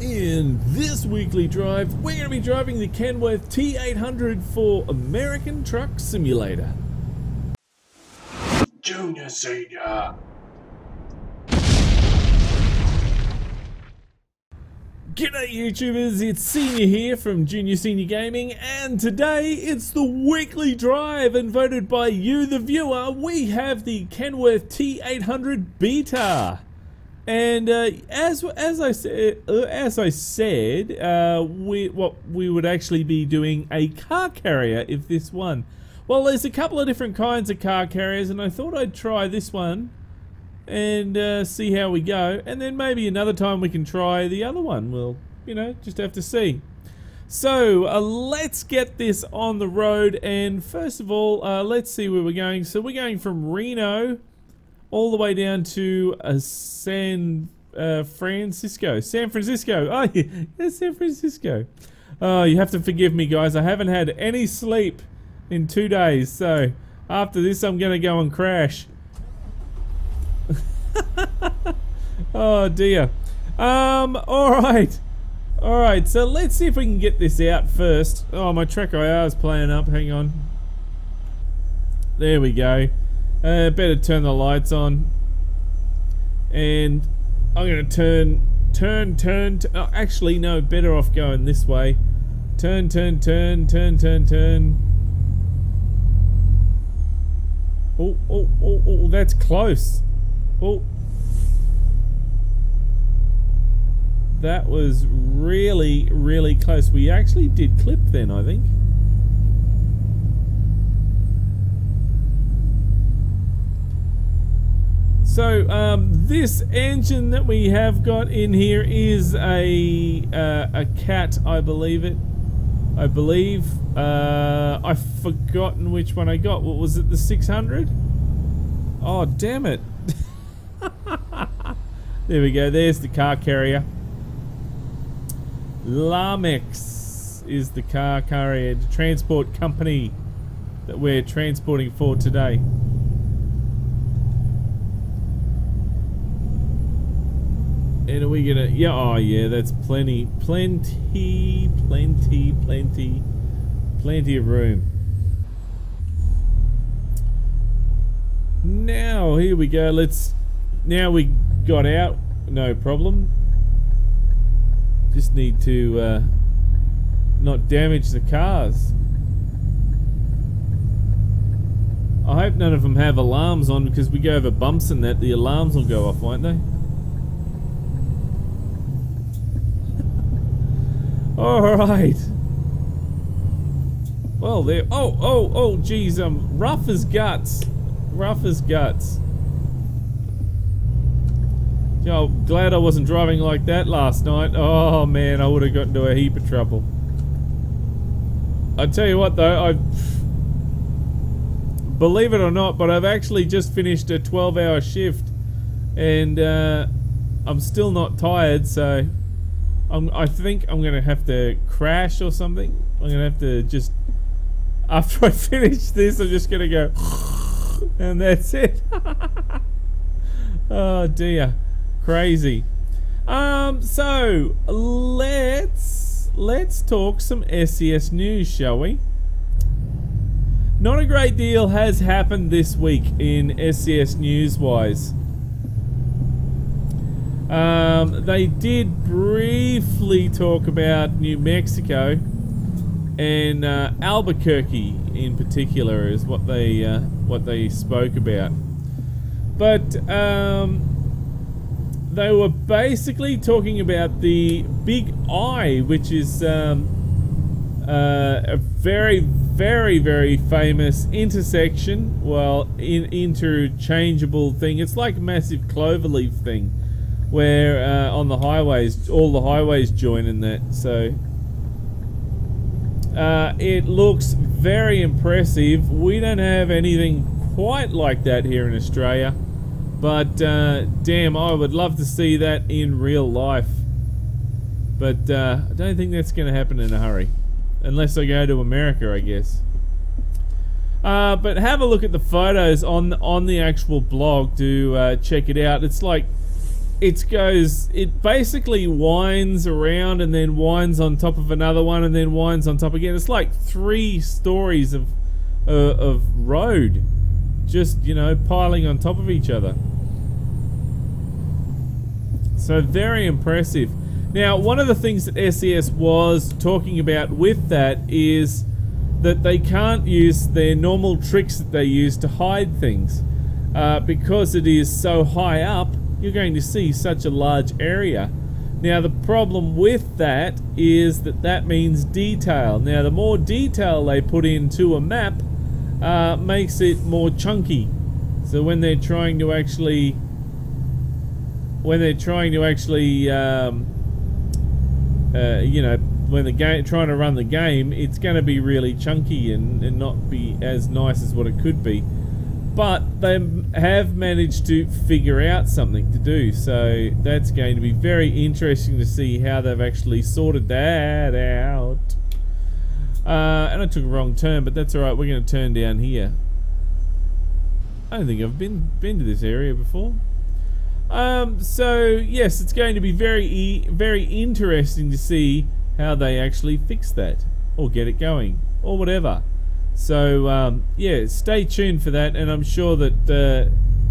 In this weekly drive, we're going to be driving the Kenworth T800 for American Truck Simulator. Junior, Senior. G'day YouTubers, it's Senior here from Junior Senior Gaming, and today it's the weekly drive, and voted by you the viewer, we have the Kenworth T800 Beta. And as I said, we would actually be doing a car carrier if this won. Well, there's a couple of different kinds of car carriers, and I thought I'd try this one and see how we go, and then maybe another time we can try the other one. We'll, just have to see. So let's get this on the road, and first of all, let's see where we're going. So we're going from Reno all the way down to San Francisco. Oh, yeah, San Francisco. Oh, you have to forgive me, guys. I haven't had any sleep in 2 days, so after this I'm gonna go and crash. Oh dear. Alright, so let's see if we can get this out first. Oh, my track IR is playing up. Hang on. There we go. Better turn the lights on, and I'm gonna turn. Oh, actually, no, better off going this way. Turn. Oh, that's close. Oh, that was really, really close. We actually did clip then, I think. So this engine that we have got in here is a Cat, I believe. I've forgotten which one I got. What was it? The 600? Oh, damn it! There we go. There's the car carrier. Lamex is the car carrier, the transport company that we're transporting for today. And are we gonna, yeah, oh yeah, that's plenty of room. Now, here we go, now we got out, no problem. Just need to not damage the cars. I hope none of them have alarms on, because we go over bumps and that, the alarms will go off, won't they? Alright. Well, there. Oh, geez, rough as guts. Rough as guts. You know, glad I wasn't driving like that last night. Oh, man, I would have got into a heap of trouble. I tell you what, though, believe it or not, but I've actually just finished a 12-hour shift, and I'm still not tired, so I think I'm gonna have to crash or something. I'm gonna have to just, after I finish this, I'm just gonna go and that's it. Oh dear, crazy. So let's talk some SES news, shall we? Not a great deal has happened this week in SES news wise. They did briefly talk about New Mexico, and Albuquerque in particular is what they spoke about. But they were basically talking about the Big I, which is a very, very, very famous intersection. Well, interchangeable thing. It's like a massive cloverleaf thing, where on the highways, all the highways join in that. So it looks very impressive. We don't have anything quite like that here in Australia, but damn, I would love to see that in real life. But I don't think that's going to happen in a hurry, unless I go to America, I guess. But have a look at the photos on the actual blog to check it out. It's like it basically winds around and then winds on top of another one and then winds on top again. It's like 3 stories of road, just, you know, piling on top of each other. So very impressive. Now, one of the things that SES was talking about with that is that they can't use their normal tricks that they use to hide things. Because it is so high up, you're going to see such a large area. Now, the problem with that is that that means detail. Now, the more detail they put into a map, makes it more chunky. So when they're trying to actually, you know, when the game trying to run the game, it's going to be really chunky and not be as nice as what it could be. But they have managed to figure out something to do, so that's going to be very interesting to see how they've actually sorted that out. And I took a wrong turn, but that's alright. We're going to turn down here. I don't think I've been to this area before. So yes, it's going to be very interesting to see how they actually fix that, or get it going, or whatever. So yeah, stay tuned for that, and I'm sure that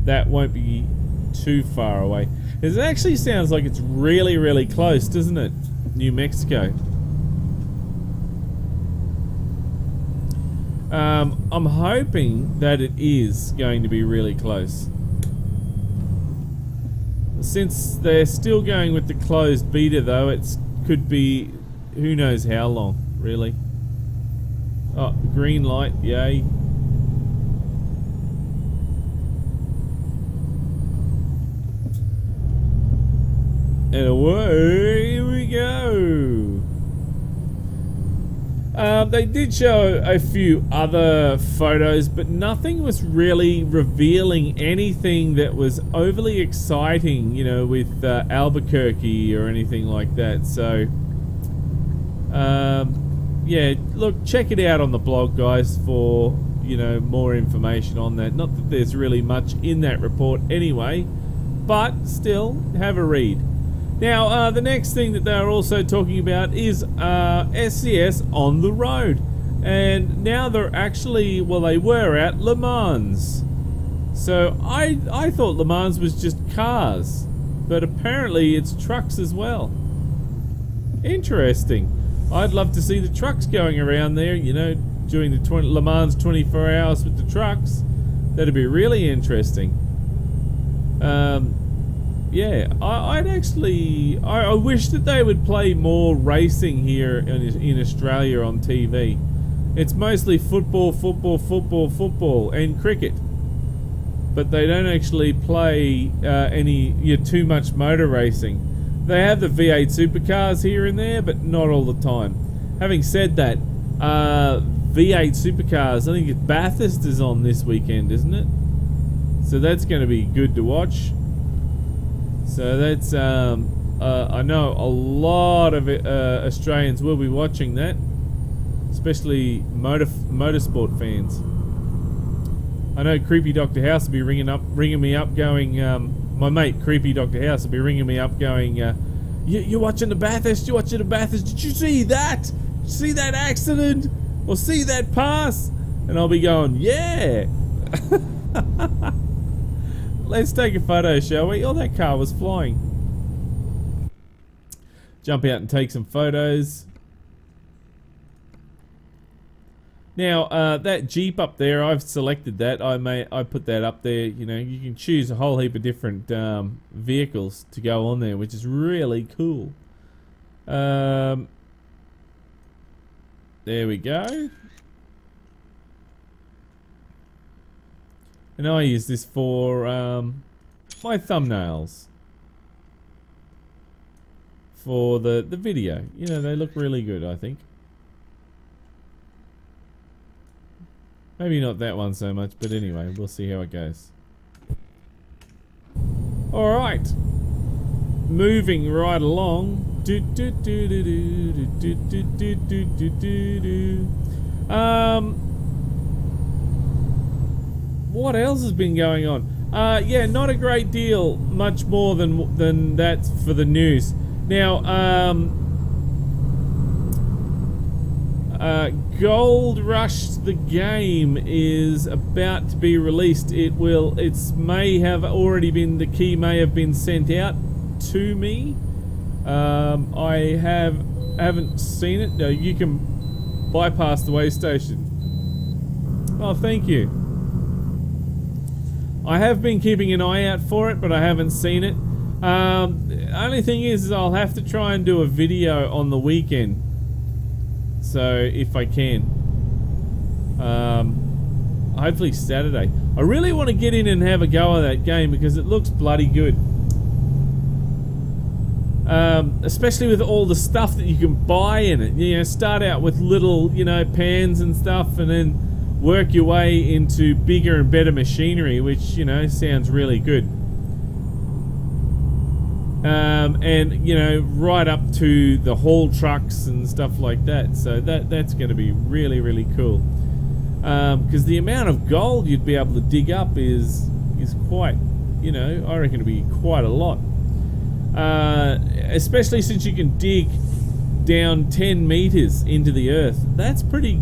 that won't be too far away. It actually sounds like it's really close, doesn't it? New Mexico. I'm hoping that it is going to be really close. Since they're still going with the closed beta though, it could be who knows how long, really. Oh, green light, yay. And away we go. They did show a few other photos, but nothing was really revealing anything that was overly exciting, you know, with Albuquerque or anything like that. So, yeah, look, check it out on the blog, guys, for, you know, more information on that. Not that there's really much in that report anyway, but still, have a read. Now, the next thing that they're also talking about is SCS on the road. And now they're actually, well, they were at Le Mans. So I thought Le Mans was just cars, but apparently it's trucks as well. Interesting. I'd love to see the trucks going around there, you know, doing the Le Mans 24 hours with the trucks. That'd be really interesting. Yeah, I wish that they would play more racing here in Australia on TV. It's mostly football, and cricket. But they don't actually play too much motor racing. They have the V8 supercars here and there, but not all the time. Having said that, V8 supercars, I think Bathurst is on this weekend, isn't it? So that's going to be good to watch. So that's, I know a lot of Australians will be watching that, especially motorsport fans. I know Creepy Dr. House will be ringing me up, going. My mate Creepy Dr. House will be ringing me up, going. You're watching the Bathurst. You're watching the Bathurst. Did you see that? Did you see that accident? Or see that pass? And I'll be going, yeah. Let's take a photo, shall we? Oh, that car was flying. Jump out and take some photos. Now, that Jeep up there, I've selected that. I put that up there. You know, you can choose a whole heap of different vehicles to go on there, which is really cool. There we go. And I use this for my thumbnails for the video. You know, they look really good, I think. Maybe not that one so much, but anyway, we'll see how it goes. Alright. Moving right along. What else has been going on? Yeah, not a great deal, much more than that for the news. Now, Gold Rush the game is about to be released. The key may have been sent out to me. I haven't seen it. No, you can bypass the way station. Oh, thank you. I have been keeping an eye out for it, but I haven't seen it. The only thing is I'll have to try and do a video on the weekend. So, if I can. Hopefully Saturday. I really want to get in and have a go at that game because it looks bloody good. Especially with all the stuff that you can buy in it. You know, start out with little, you know, pans and stuff, and then work your way into bigger and better machinery, which, you know, sounds really good. And, you know, right up to the haul trucks and stuff like that. So that's going to be really, really cool. Because the amount of gold you'd be able to dig up is quite, you know, I reckon it'd be quite a lot. Especially since you can dig down 10 meters into the earth. That's pretty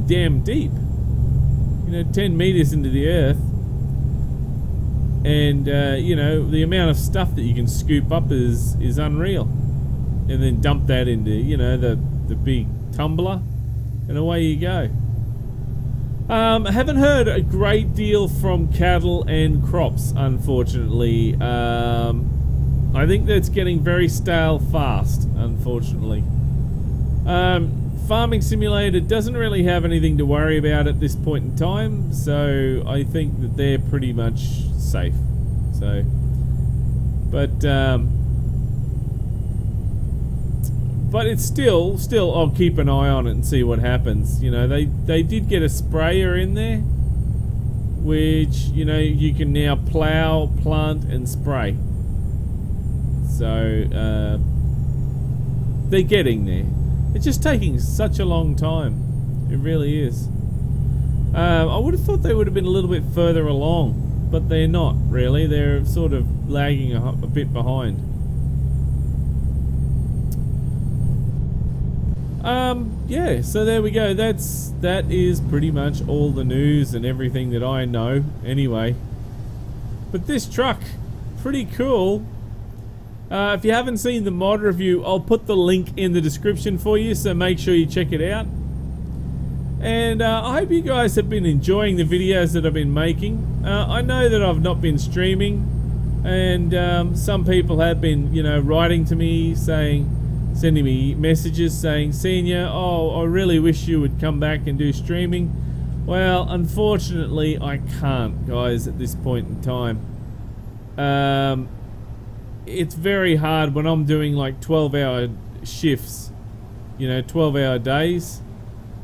damn deep. You know, 10 meters into the earth. And, you know, the amount of stuff that you can scoop up is unreal. And then dump that into, you know, the big tumbler. And away you go. I haven't heard a great deal from cattle and crops, unfortunately. I think that's getting very stale fast, unfortunately. Farming Simulator doesn't really have anything to worry about at this point in time, so I think that they're pretty much safe. So, but it's still I'll keep an eye on it and see what happens. You know, they did get a sprayer in there, which, you know, you can now plow, plant, and spray. So they're getting there. It's just taking such a long time. It really is. I would have thought they would have been a little bit further along, but they're not really. They're sort of lagging a bit behind. Yeah, so there we go. That is pretty much all the news and everything that I know anyway. But this truck, pretty cool. If you haven't seen the mod review, I'll put the link in the description for you, so make sure you check it out. And I hope you guys have been enjoying the videos that I've been making. I know that I've not been streaming, and some people have been, you know, writing to me sending me messages saying, "Senior, oh, I really wish you would come back and do streaming." Well, unfortunately, I can't, guys, at this point in time. It's very hard when I'm doing like 12-hour shifts, you know, 12-hour days.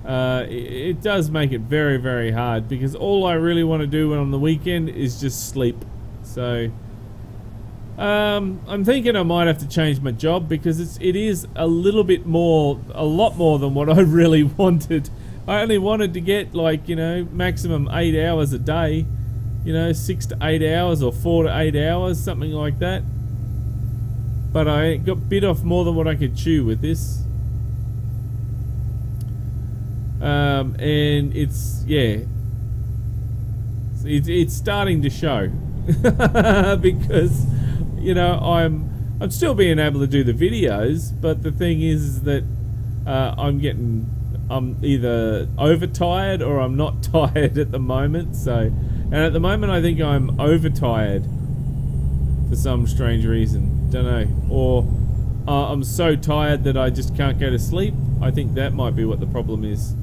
It does make it very, very hard, because all I really want to do on the weekend is just sleep. So I'm thinking I might have to change my job, because it is a lot more than what I really wanted. I only wanted to get, like, you know, maximum 8 hours a day, you know, 6 to 8 hours or 4 to 8 hours, something like that. But I got bit off more than what I could chew with this. And it's, yeah, it's starting to show. Because, you know, I'm still being able to do the videos, but the thing is that I'm either overtired or I'm not tired at the moment. So, and at the moment I think I'm overtired for some strange reason. Don't know. Or I'm so tired that I just can't go to sleep. I think that might be what the problem is.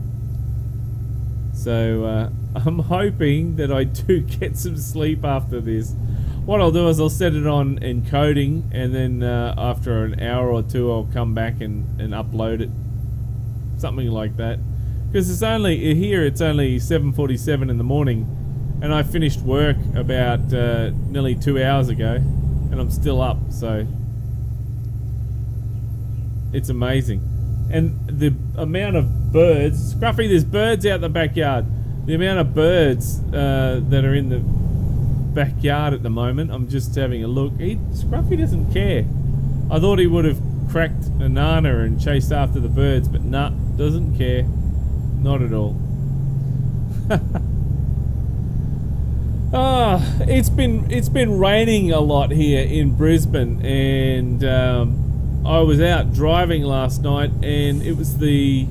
So I'm hoping that I do get some sleep after this. What I'll do is I'll set it on encoding, and then after an hour or two I'll come back and upload it. Something like that. Because it's only, here it's only 7:47 in the morning, and I finished work about nearly 2 hours ago, and I'm still up, so it's amazing. And the amount of birds, Scruffy, there's birds out the backyard. The amount of birds that are in backyard at the moment. I'm just having a look. Scruffy doesn't care. I thought he would have cracked a nana and chased after the birds, but nah, doesn't care. Not at all. It's been raining a lot here in Brisbane, and I was out driving last night, and it was the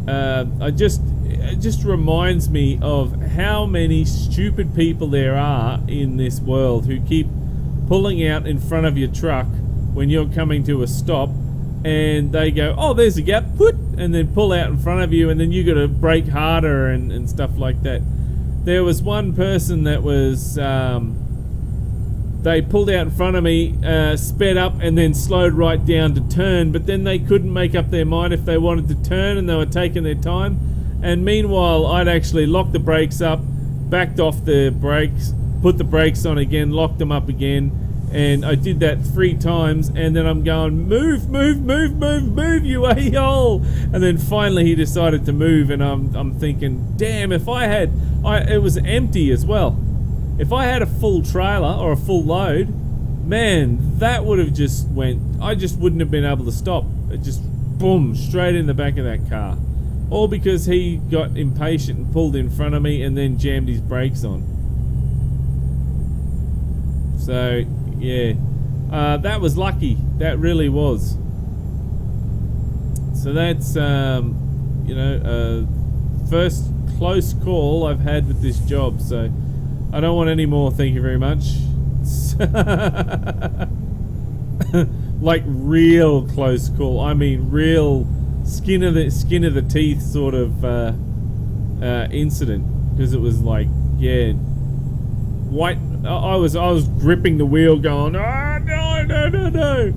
it just reminds me of how many stupid people there are in this world who keep pulling out in front of your truck when you're coming to a stop, and they go, oh, there's a gap, put, and then pull out in front of you, and then you got to brake harder and stuff like that. There was one person that was, they pulled out in front of me, sped up, and then slowed right down to turn, but then they couldn't make up their mind if they wanted to turn, and they were taking their time. And meanwhile, I'd actually locked the brakes up, backed off the brakes, put the brakes on again, locked them up again, and I did that 3 times, and then I'm going, move, move, move, move, move, you a-hole! And then finally he decided to move, and I'm thinking, damn, if I had, it was empty as well. If I had a full trailer or a full load, man, that would have just went, I just wouldn't have been able to stop. It just, boom, straight in the back of that car. All because he got impatient and pulled in front of me and then jammed his brakes on. So, yeah, that was lucky. That really was. So that's, you know, first close call I've had with this job. So I don't want any more, thank you very much. Like real close call. I mean real skin of the teeth sort of incident, because it was like, yeah, white. I was gripping the wheel going, oh no, no, no, no.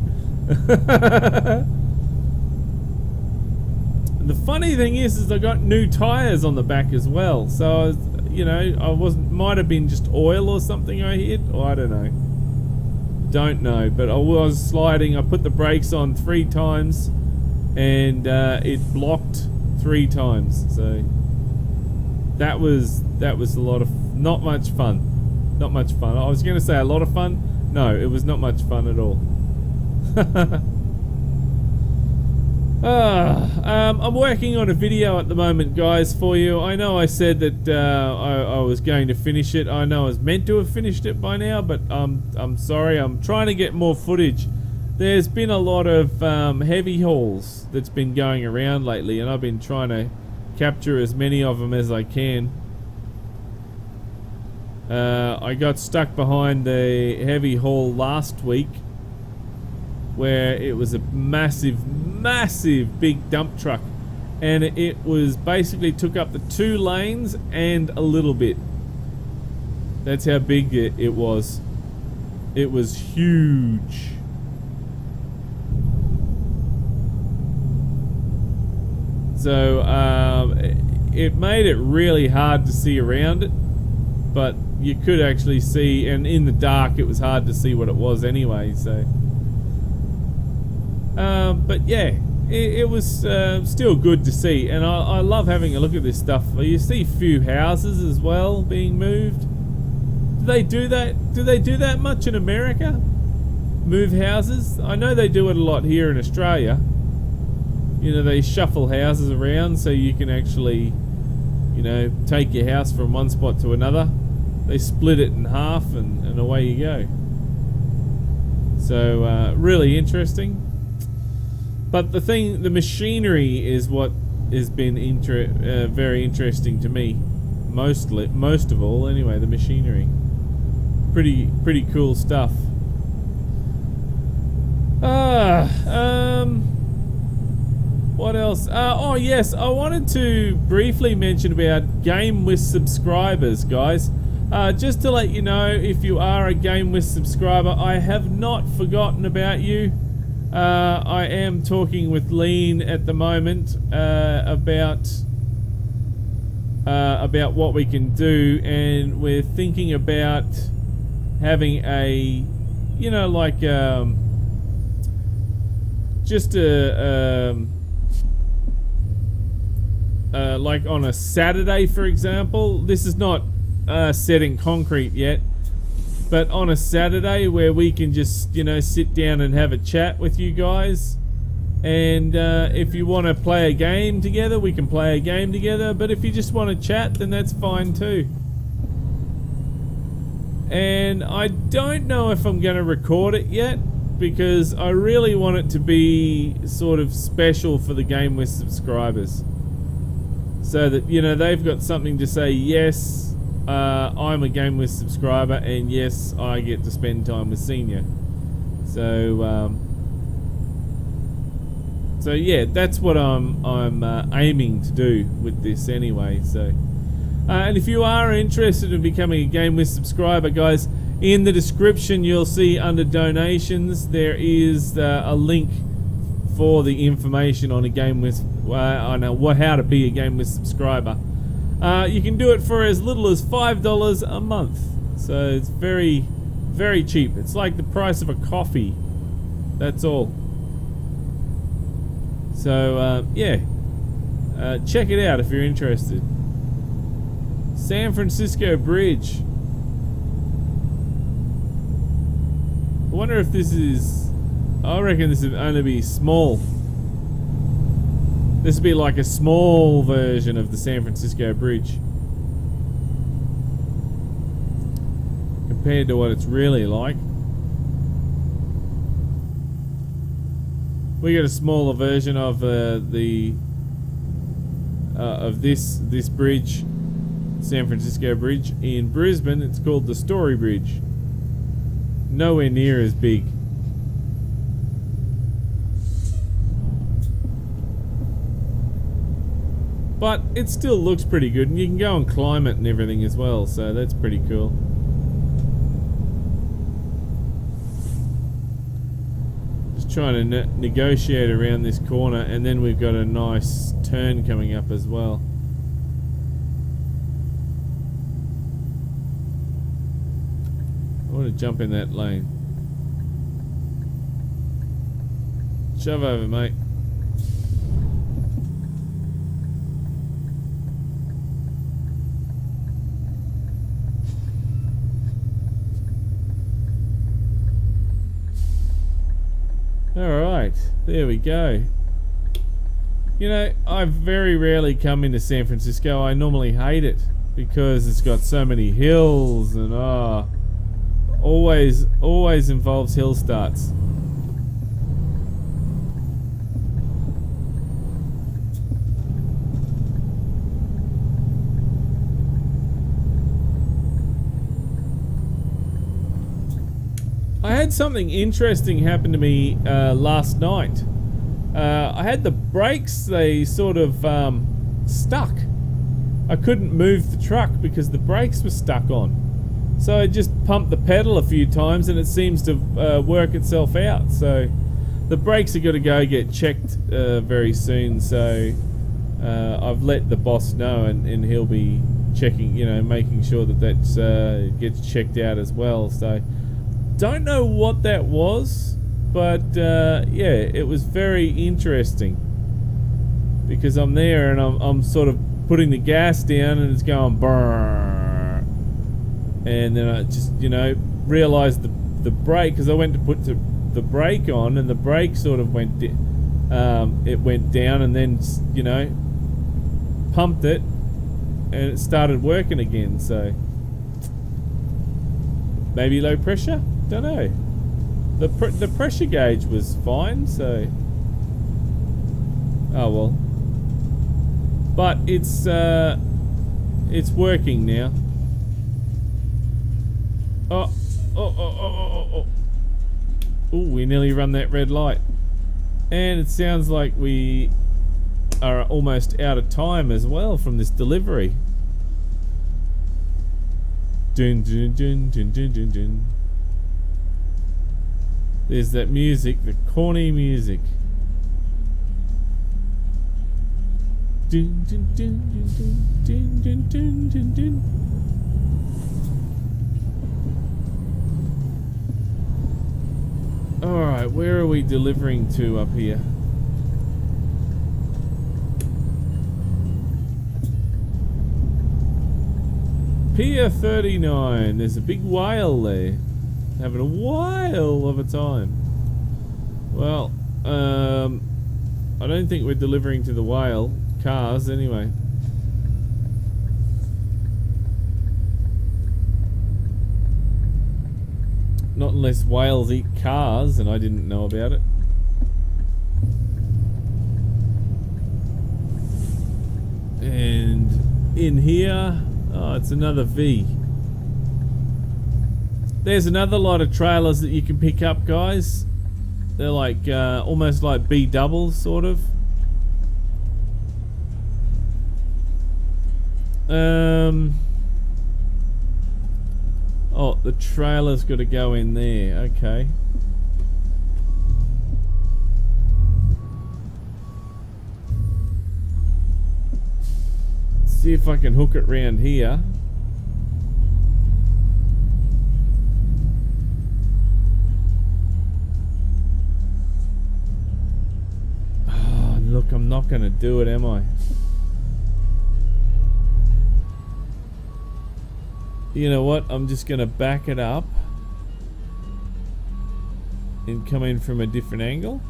The funny thing is I got new tires on the back as well, so I was, you know, might have been just oil or something I hit, or I don't know, but I was sliding. I put the brakes on 3 times, and it blocked 3 times. So that was a lot of, not much fun. Not much fun. I was going to say a lot of fun. No, it was not much fun at all. I'm working on a video at the moment, guys, for you. I know I said that I was going to finish it. I know I was meant to have finished it by now, but I'm sorry. I'm trying to get more footage. There's been a lot of heavy hauls that's been going around lately, and I've been trying to capture as many of them as I can. I got stuck behind a heavy haul last week where it was a massive big dump truck, and it was basically took up the 2 lanes and a little bit. That's how big it was. It was huge. So it made it really hard to see around it, but you could actually see, and in the dark it was hard to see what it was anyway. So but yeah, it was still good to see, and I love having a look at this stuff. You see a few houses as well being moved. Do they do that? Do they do that much in America? Move houses? I know they do it a lot here in Australia. You know, they shuffle houses around so you can actually, you know, take your house from one spot to another. They split it in half, and away you go. So really interesting. But the machinery is what has been very interesting to me. Most of all, anyway, the machinery. Pretty cool stuff. What else? Oh yes, I wanted to briefly mention about Game with subscribers, guys. Just to let you know, if you are a Game with subscriber, I have not forgotten about you. I am talking with Lean at the moment about what we can do, and we're thinking about having a, you know, like just a like on a Saturday, for example. This is not set in concrete yet, but on a Saturday where we can just, you know, sit down and have a chat with you guys. And if you want to play a game together, we can play a game together. But if you just want to chat, then that's fine too. And I don't know if I'm going to record it yet, because I really want it to be sort of special for the Game with subscribers. So that, you know, they've got something to say, yes, I'm a Game with subscriber, and yes, I get to spend time with Senior. So yeah, that's what I'm aiming to do with this anyway. So, and if you are interested in becoming a Game with subscriber, guys, in the description you'll see under donations there is a link for the information on a Game with how to be a Game with subscriber. You can do it for as little as $5 a month, so it's very, very cheap. It's like the price of a coffee. That's all. So yeah, check it out if you're interested. San Francisco Bridge. I wonder if this is... I reckon this would only be small. This would be like a small version of the San Francisco Bridge compared to what it's really like. We got a smaller version of this bridge, San Francisco Bridge, in Brisbane. It's called the Story Bridge. Nowhere near as big. But it still looks pretty good, and you can go and climb it and everything as well, so that's pretty cool. Trying to negotiate around this corner, and then we've got a nice turn coming up as well. I want to jump in that lane. Shove over, mate. Alright, there we go. You know, I very rarely come into San Francisco. I normally hate it because it's got so many hills and always involves hill starts. I had something interesting happen to me last night. I had the brakes, they sort of stuck. I couldn't move the truck because the brakes were stuck on. So I just pumped the pedal a few times and it seems to work itself out. So the brakes are going to go get checked very soon. So I've let the boss know, and he'll be checking, you know, making sure that that gets checked out as well. So don't know what that was, but yeah, it was very interesting because I'm there and I'm sort of putting the gas down and it's going brrrr, and then I just, you know, realized the brake, because I went to put the brake on and the brake sort of went it went down, and then, you know, pumped it and it started working again. So maybe low pressure. Don't know. The pressure gauge was fine, so oh well. But it's working now. Oh, we nearly run that red light, and it sounds like we are almost out of time as well from this delivery. Dun dun dun dun dun dun dun. There's that music, the corny music. Dun, dun, dun, dun, dun, dun, dun, dun. Alright, where are we delivering to up here? Pier 39. There's a big whale there. Having a whale of a time. Well, I don't think we're delivering to the whale. Cars, anyway. Not unless whales eat cars and I didn't know about it. And in here, oh, it's another V. There's another lot of trailers that you can pick up, guys. They're like almost like B doubles, sort of. Oh, the trailer's got to go in there. Okay. Let's see if I can hook it round here. Oh, look, I'm not going to do it, am I? You know what? I'm just going to back it up and come in from a different angle.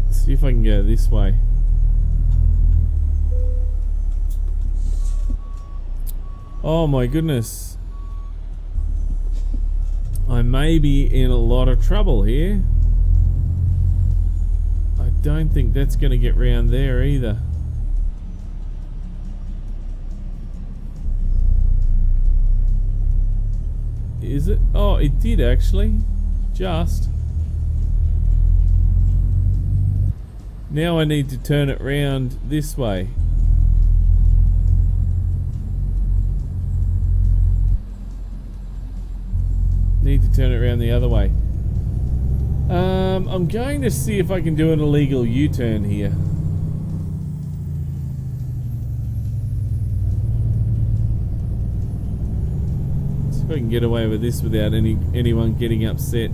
See if I can go this way. Oh my goodness. I may be in a lot of trouble here. I don't think that's going to get round there either. Is it? Oh, it did actually. Just. Now I need to turn it round this way. Need to turn it around the other way. I'm going to see if I can do an illegal U-turn here. See if I can get away with this without anyone getting upset.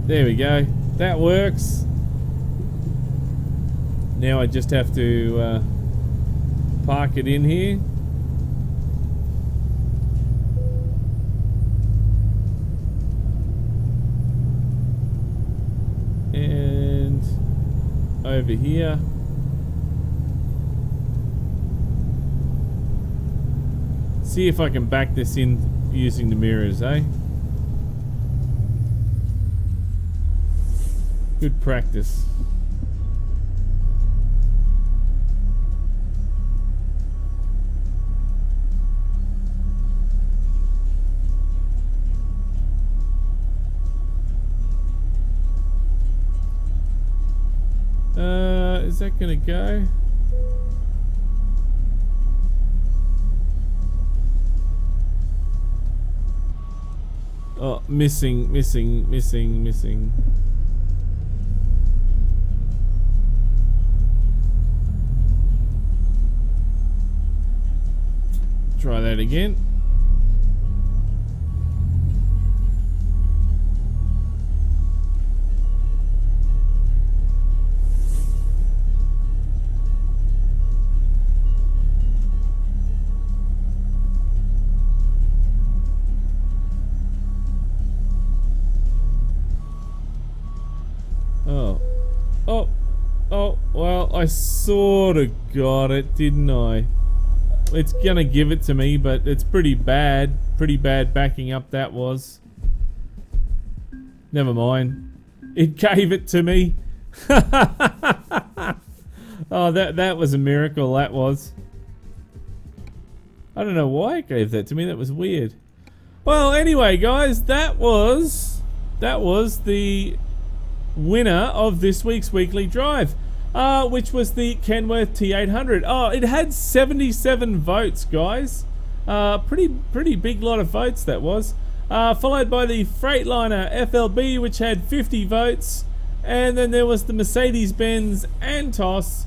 There we go. That works. Now I just have to park it in here. And over here. See if I can back this in using the mirrors, eh? Good practice. Is that gonna go? Oh, missing. Try that again. Oh, well, I sort of got it, didn't I? It's gonna give it to me, but it's pretty bad backing up that was. Never mind. It gave it to me. Oh, that was a miracle, that was. I don't know why it gave that to me, that was weird. Well, anyway, guys, that was the winner of this week's weekly drive, which was the Kenworth T800. Oh, it had 77 votes, guys. Pretty big lot of votes that was. Followed by the Freightliner FLB, which had 50 votes, And then there was the Mercedes-Benz Antos,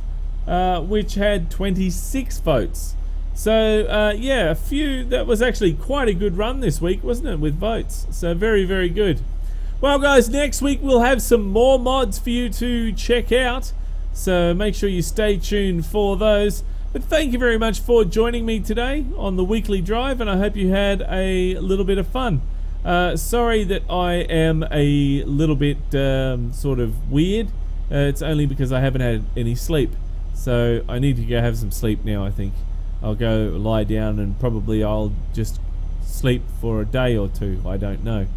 which had 26 votes. So yeah, a few. That was actually quite a good run this week, wasn't it, with votes? So very, very good. Well guys, next week we'll have some more mods for you to check out, so make sure you stay tuned for those. But thank you very much for joining me today on the weekly drive, and I hope you had a little bit of fun. Sorry that I am a little bit sort of weird. It's only because I haven't had any sleep, so I need to go have some sleep now. I think I'll go lie down and probably I'll just sleep for a day or two. I don't know.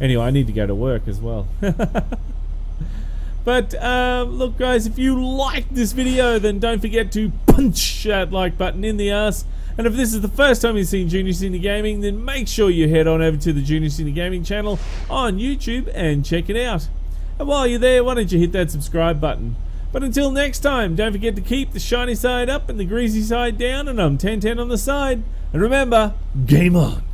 Anyway, I need to go to work as well. But look guys, if you liked this video, then don't forget to punch that like button in the ass. And if this is the first time you've seen Junior Senior Gaming, then make sure you head on over to the Junior Senior Gaming channel on YouTube and check it out. And while you're there, why don't you hit that subscribe button. But until next time, don't forget to keep the shiny side up and the greasy side down, and I'm 1010 on the side. And remember, game on!